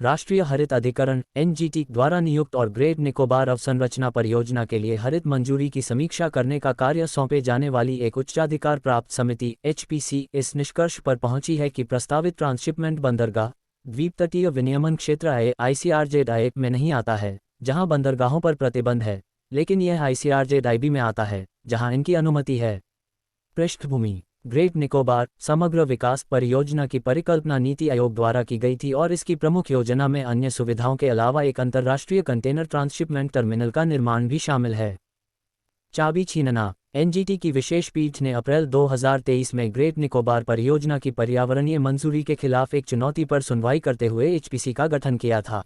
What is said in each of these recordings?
राष्ट्रीय हरित अधिकरण (एनजीटी) द्वारा नियुक्त और ग्रेट निकोबार अवसंरचना परियोजना के लिए हरित मंजूरी की समीक्षा करने का कार्य सौंपे जाने वाली एक उच्चाधिकार प्राप्त समिति (एचपीसी) इस निष्कर्ष पर पहुंची है कि प्रस्तावित ट्रांसशिपमेंट बंदरगाह द्वीप तटीय विनियमन क्षेत्र (आईसीआरजेड) में नहीं आता है, जहां बंदरगाहों पर प्रतिबंध है, लेकिन यह आईसीआरजेड में आता है, जहां इनकी अनुमति है। पृष्ठभूमि: ग्रेट निकोबार समग्र विकास परियोजना की परिकल्पना नीति आयोग द्वारा की गई थी और इसकी प्रमुख योजना में अन्य सुविधाओं के अलावा एक अंतर्राष्ट्रीय कंटेनर ट्रांसशिपमेंट टर्मिनल का निर्माण भी शामिल है। चाबी छीनना: एनजीटी की विशेष पीठ ने अप्रैल 2023 में ग्रेट निकोबार परियोजना की पर्यावरणीय मंजूरी के खिलाफ एक चुनौती पर सुनवाई करते हुए एचपीसी का गठन किया था।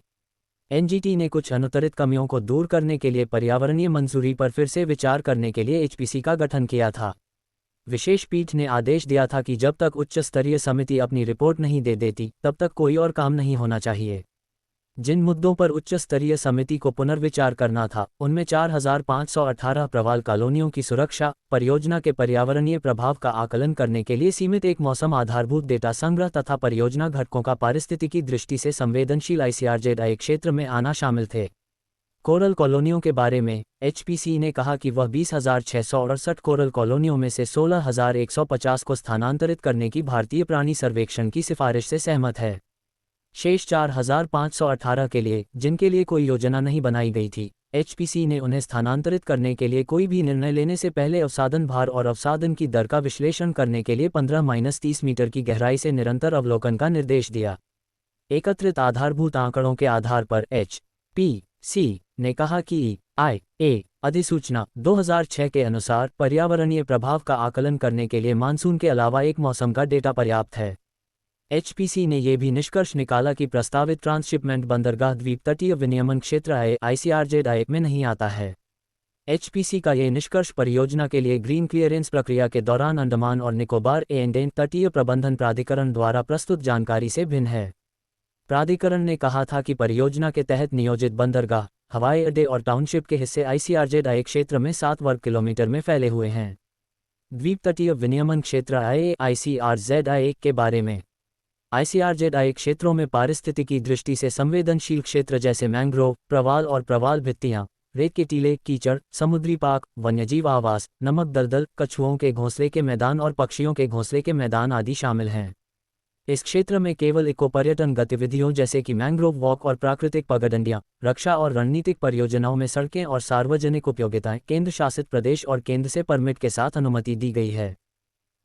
एनजीटी ने कुछ अनुत्तरित कमियों को दूर करने के लिए पर्यावरणीय मंजूरी पर फिर से विचार करने के लिए एचपीसी का गठन किया था। विशेष पीठ ने आदेश दिया था कि जब तक उच्च स्तरीय समिति अपनी रिपोर्ट नहीं दे देती, तब तक कोई और काम नहीं होना चाहिए। जिन मुद्दों पर उच्च स्तरीय समिति को पुनर्विचार करना था, उनमें 4518 प्रवाल कॉलोनियों की सुरक्षा, परियोजना के पर्यावरणीय प्रभाव का आकलन करने के लिए सीमित एक मौसम आधारभूत डेटा संग्रह तथा परियोजना घटकों का पारिस्थितिकी दृष्टि से संवेदनशील आईसीआरजेड क्षेत्र में आना शामिल थे। कोरल कॉलोनियों के बारे में एचपीसी ने कहा कि वह 20,668 कोरल कॉलोनियों में से 16,150 को स्थानांतरित करने की भारतीय प्राणी सर्वेक्षण की सिफारिश से सहमत है। शेष 4,518 के लिए, जिनके लिए कोई योजना नहीं बनाई गई थी, एचपीसी ने उन्हें स्थानांतरित करने के लिए कोई भी निर्णय लेने से पहले अवसादन भार और अवसादन की दर का विश्लेषण करने के लिए 15-30 मीटर की गहराई से निरंतर अवलोकन का निर्देश दिया। एकत्रित आधारभूत आंकड़ों के आधार पर एचपीसी ने कहा कि IA अधिसूचना 2006 के अनुसार पर्यावरणीय प्रभाव का आकलन करने के लिए मानसून के अलावा एक मौसम का डेटा पर्याप्त है। एचपीसी ने यह भी निष्कर्ष निकाला कि प्रस्तावित ट्रांसशिपमेंट बंदरगाह द्वीप तटीय विनियमन क्षेत्र आईसीआरजेड में नहीं आता है। एचपीसी का यह निष्कर्ष परियोजना के लिए ग्रीन क्लियरेंस प्रक्रिया के दौरान अंडमान और निकोबार एंड तटीय प्रबंधन प्राधिकरण द्वारा प्रस्तुत जानकारी से भिन्न है। प्राधिकरण ने कहा था कि परियोजना के तहत नियोजित बंदरगाह, हवाई अड्डे और टाउनशिप के हिस्से आईसीआरजेड क्षेत्र में 7 वर्ग किलोमीटर में फैले हुए हैं। द्वीप तटीय विनियमन क्षेत्र आईसीआरजेड के बारे में आईसीआरजेड क्षेत्रों में पारिस्थितिकी दृष्टि से संवेदनशील क्षेत्र जैसे मैंग्रोव, प्रवाल और प्रवाल भित्तियां, रेत के टीले, कीचड़, समुद्री पार्क, वन्यजीव आवास, नमक दलदल, कछुओं के घोंसले के मैदान और पक्षियों के घोंसले के मैदान आदि शामिल हैं। इस क्षेत्र में केवल इको पर्यटन गतिविधियों जैसे कि मैंग्रोव वॉक और प्राकृतिक पगडंडियां, रक्षा और रणनीतिक परियोजनाओं में सड़कें और सार्वजनिक उपयोगिताएं केंद्र शासित प्रदेश और केंद्र से परमिट के साथ अनुमति दी गई है।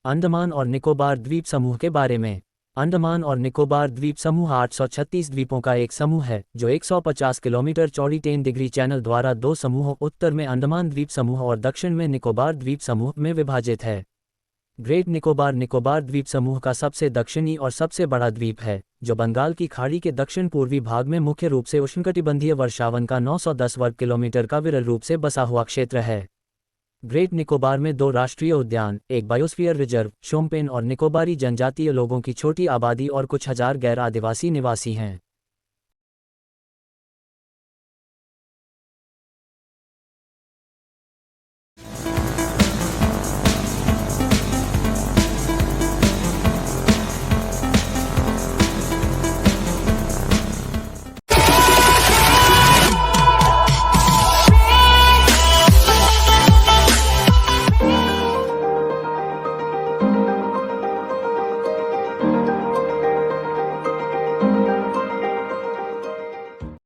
अंडमान और निकोबार द्वीप समूह के बारे में अंडमान और निकोबार द्वीप समूह 836 द्वीपों का एक समूह है, जो 150 किलोमीटर चौड़ी 10 डिग्री चैनल द्वारा दो समूहों उत्तर में अंडमान द्वीप समूह और दक्षिण में निकोबार द्वीप समूह में विभाजित है। ग्रेट निकोबार निकोबार द्वीप समूह का सबसे दक्षिणी और सबसे बड़ा द्वीप है, जो बंगाल की खाड़ी के दक्षिण पूर्वी भाग में मुख्य रूप से उष्णकटिबंधीय वर्षावन का 910 वर्ग किलोमीटर का विरल रूप से बसा हुआ क्षेत्र है। ग्रेट निकोबार में 2 राष्ट्रीय उद्यान, एक बायोस्फीयर रिजर्व, शोम्पेन और निकोबारी जनजातीय लोगों की छोटी आबादी और कुछ हजार गैर आदिवासी निवासी हैं।